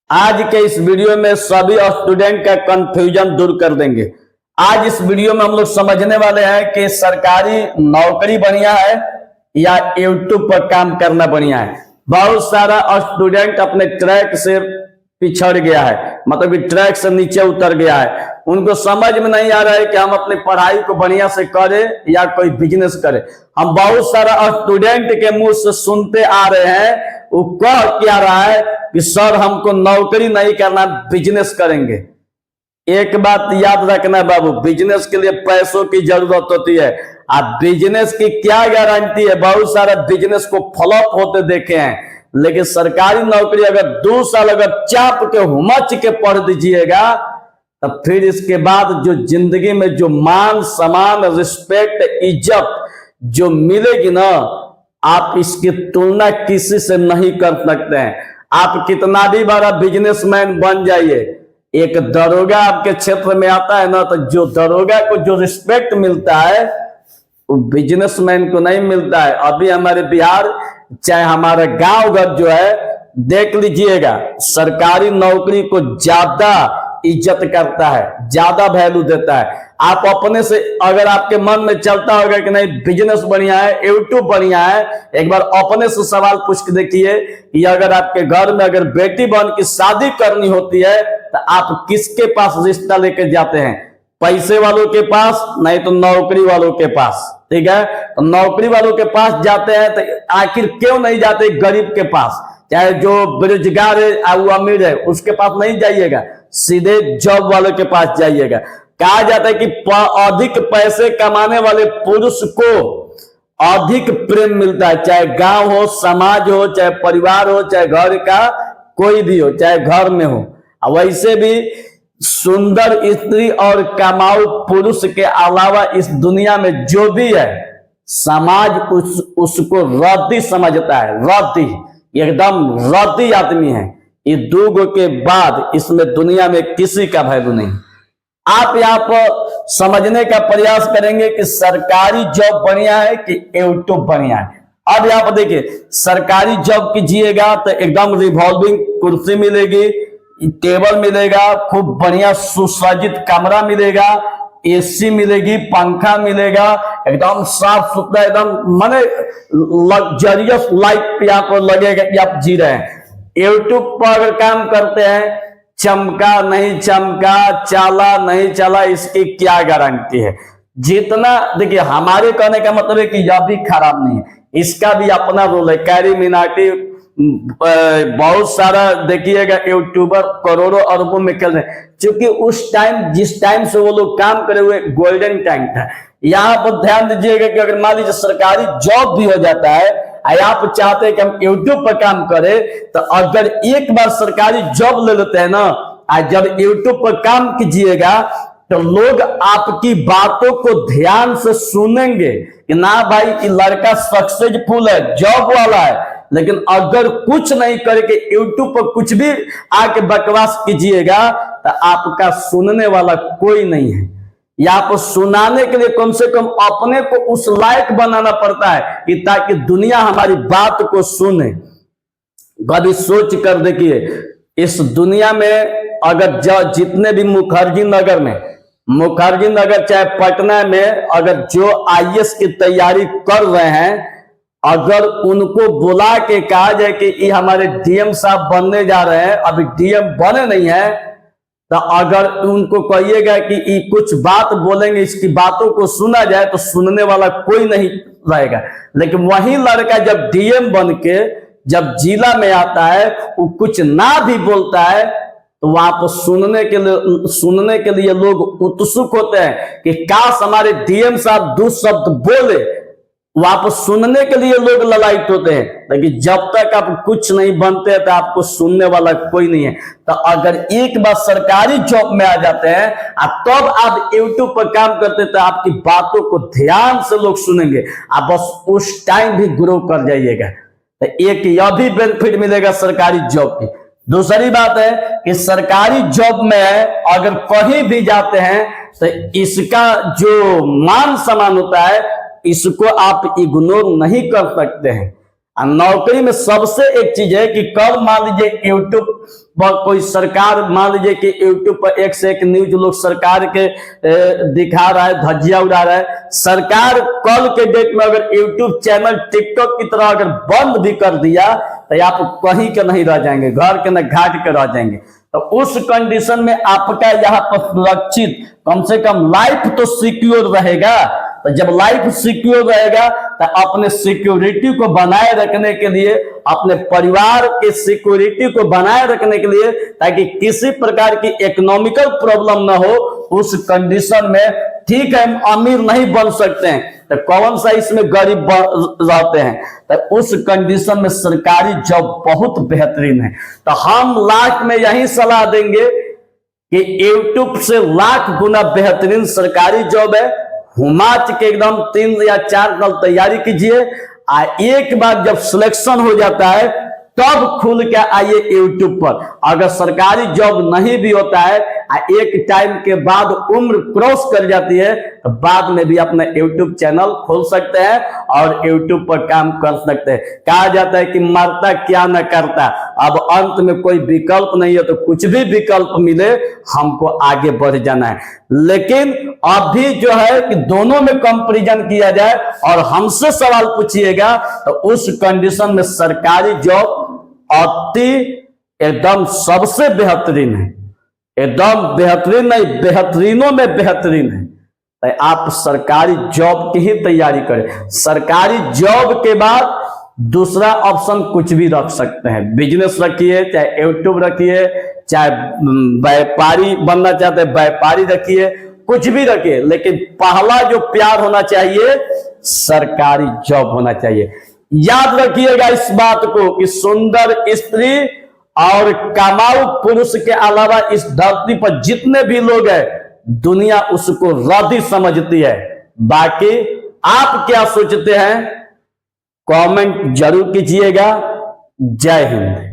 आज के इस वीडियो में सभी स्टूडेंट का कंफ्यूजन दूर कर देंगे। आज इस वीडियो में हम लोग समझने वाले हैं कि सरकारी नौकरी बढ़िया है या यूट्यूब पर काम करना बढ़िया है। बहुत सारा स्टूडेंट अपने ट्रैक से पिछड़ गया है, मतलब कि ट्रैक से नीचे उतर गया है। उनको समझ में नहीं आ रहा है कि हम अपनी पढ़ाई को बढ़िया से करें या कोई बिजनेस करें। हम बहुत सारा स्टूडेंट के मुंह से सुनते आ रहे हैं, वो कह क्या रहा है कि सर हमको नौकरी नहीं करना, बिजनेस करेंगे। एक बात याद रखना बाबू, बिजनेस के लिए पैसों की जरूरत होती है। आप बिजनेस की क्या गारंटी है? बहुत सारा बिजनेस को फ्लॉप होते देखे हैं, लेकिन सरकारी नौकरी अगर 2 साल अगर चाप के हुमच के पढ़ दीजिएगा, तब फिर इसके बाद जो जिंदगी में जो मान सम्मान, रिस्पेक्ट, इज्जत जो मिलेगी ना, आप इसकी तुलना किसी से नहीं कर सकते हैं। आप कितना भी बड़ा बिजनेसमैन बन जाइए, एक दरोगा आपके क्षेत्र में आता है ना, तो जो दरोगा को जो रिस्पेक्ट मिलता है वो बिजनेसमैन को नहीं मिलता है। अभी हमारे बिहार, चाहे हमारा गांव घर जो है, देख लीजिएगा, सरकारी नौकरी को ज्यादा इज्जत करता है, ज्यादा वैल्यू देता है। आप अपने से अगर आपके मन में चलता होगा कि नहीं बिजनेस बढ़िया है, यूट्यूब बढ़िया है, एक बार अपने से सवाल पूछ के देखिए कि अगर आपके घर में अगर बेटी बहन की शादी करनी होती है तो आप किसके पास रिश्ता लेकर जाते हैं? पैसे वालों के पास, नहीं तो नौकरी वालों के पास। ठीक है, तो नौकरी वालों के पास जाते हैं, तो आखिर क्यों नहीं जाते गरीब के पास? चाहे जो बेरोजगार है वो अमीर है, उसके पास नहीं जाइएगा, सीधे जॉब वालों के पास जाइएगा। कहा जाता है कि अधिक पैसे कमाने वाले पुरुष को अधिक प्रेम मिलता है, चाहे गांव हो, समाज हो, चाहे परिवार हो, चाहे घर का कोई भी हो, चाहे घर में हो। वैसे भी सुंदर स्त्री और कमाऊ पुरुष के अलावा इस दुनिया में जो भी है, समाज उसको रद्दी समझता है। रद्दी, एकदम रद्दी आदमी है। ये 2 के बाद इसमें दुनिया में किसी का वैल्यू नहीं। आप यहाँ पर समझने का प्रयास करेंगे कि सरकारी जॉब बढ़िया है कि यूट्यूब बढ़िया है। अब यहाँ पर देखिए, सरकारी जॉब कीजिएगा तो एकदम रिवॉल्विंग कुर्सी मिलेगी, टेबल मिलेगा, खूब बढ़िया सुसज्जित कमरा मिलेगा, एसी मिलेगी, पंखा मिलेगा, एकदम साफ सुथरा, एकदम माने लग्जरियस लाइफ यहाँ पर लगेगा कि आप जी रहे हैं। यूट्यूब पर अगर काम करते हैं, चमका नहीं चमका, चला नहीं चला, इसकी क्या गारंटी है? जितना देखिए, हमारे कहने का मतलब है कि यह भी खराब नहीं है, इसका भी अपना रोल है। कैरी मिनाटी, बहुत सारा देखिएगा यूट्यूबर करोड़ों अरबों में खेल रहे हैं, क्योंकि उस टाइम, जिस टाइम से वो लोग काम करे हुए, गोल्डन टाइम था। यहाँ पर ध्यान दीजिएगा कि अगर मान लीजिए सरकारी जॉब भी हो जाता है, आप चाहते हैं कि हम यूट्यूब पर काम करें, तो अगर एक बार सरकारी जॉब ले लेते हैं ना, जब यूट्यूब पर काम कीजिएगा तो लोग आपकी बातों को ध्यान से सुनेंगे कि ना भाई ये लड़का सक्सेसफुल है, जॉब वाला है। लेकिन अगर कुछ नहीं करके यूट्यूब पर कुछ भी आके बकवास कीजिएगा तो आपका सुनने वाला कोई नहीं है। या पर सुनाने के लिए कम से कम अपने को उस लायक बनाना पड़ता है कि ताकि दुनिया हमारी बात को सुने। कभी सोच कर देखिए, इस दुनिया में अगर जितने भी मुखर्जी नगर चाहे पटना में अगर जो आईएएस की तैयारी कर रहे हैं, अगर उनको बुला के कहा जाए कि ये हमारे डीएम साहब बनने जा रहे हैं, अभी डीएम बने नहीं है, तो अगर उनको कहिएगा कि ये कुछ बात बोलेंगे, इसकी बातों को सुना जाए, तो सुनने वाला कोई नहीं रहेगा। लेकिन वही लड़का जब डीएम बन के जब जिला में आता है, वो कुछ ना भी बोलता है, तो वहां पर सुनने के लिए लोग उत्सुक होते हैं कि काश हमारे डीएम साहब 2 शब्द बोले। वहां पर सुनने के लिए लोग ललायत होते हैं। लेकिन जब तक आप कुछ नहीं बनते तो आपको सुनने वाला कोई नहीं है। तो अगर एक बार सरकारी जॉब में आ जाते हैं, तब आप यूट्यूब पर काम करते तो आपकी बातों को ध्यान से लोग सुनेंगे। आप बस उस टाइम भी ग्रो कर जाइएगा। तो एक यह भी बेनिफिट मिलेगा सरकारी जॉब की। दूसरी बात है कि सरकारी जॉब में अगर कहीं भी जाते हैं तो इसका जो मान सम्मान होता है, इसको आप इग्नोर नहीं कर सकते हैं। नौकरी में सबसे एक चीज है कि कल मान लीजिए यूट्यूब पर कोई सरकार, मान लीजिए कि यूट्यूब पर एक से एक न्यूज लोग सरकार के दिखा रहा है, धज्जियां उड़ा रहा है। सरकार कल के डेट में अगर यूट्यूब चैनल टिकटॉक की तरह अगर बंद भी कर दिया तो आप कहीं के नहीं रह जाएंगे, घर के न घाट के रह जाएंगे। तो उस कंडीशन में आपका यहाँ पर सुरक्षित, कम से कम लाइफ तो सिक्योर रहेगा। तो जब लाइफ सिक्योर रहेगा तो अपने सिक्योरिटी को बनाए रखने के लिए, अपने परिवार के सिक्योरिटी को बनाए रखने के लिए, ताकि किसी प्रकार की इकोनॉमिकल प्रॉब्लम ना हो, उस कंडीशन में ठीक है हम अमीर नहीं बन सकते हैं तो कौन सा इसमें गरीब रहते हैं, तो उस कंडीशन में सरकारी जॉब बहुत बेहतरीन है। तो हम लाख में यही सलाह देंगे कि यूट्यूब से लाख गुना बेहतरीन सरकारी जॉब है। हुमाच के एकदम 3 या 4 साल तैयारी कीजिए, एक बार जब सिलेक्शन हो जाता है तब खुल के आइए यूट्यूब पर। अगर सरकारी जॉब नहीं भी होता है, एक टाइम के बाद उम्र क्रॉस कर जाती है, तो बाद में भी अपना यूट्यूब चैनल खोल सकते हैं और यूट्यूब पर काम कर सकते हैं। कहा जाता है कि मरता क्या न करता, अब अंत में कोई विकल्प नहीं है, तो कुछ भी विकल्प मिले हमको आगे बढ़ जाना है। लेकिन अभी जो है कि दोनों में कंपैरिजन किया जाए और हमसे सवाल पूछिएगा तो उस कंडीशन में सरकारी जॉब अति एकदम सबसे बेहतरीन है, एकदम बेहतरीन नहीं, बेहतरीनों में बेहतरीन है। तो आप सरकारी जॉब की ही तैयारी करें। सरकारी जॉब के बाद दूसरा ऑप्शन कुछ भी रख सकते हैं, बिजनेस रखिए, चाहे यूट्यूब रखिए, चाहे व्यापारी बनना चाहते हैं व्यापारी रखिए, कुछ भी रखिए, लेकिन पहला जो प्यार होना चाहिए सरकारी जॉब होना चाहिए। याद रखिएगा इस बात को कि सुंदर स्त्री और कमाऊ पुरुष के अलावा इस धरती पर जितने भी लोग हैं दुनिया उसको रद्दी समझती है। बाकी आप क्या सोचते हैं कमेंट जरूर कीजिएगा। जय हिंद।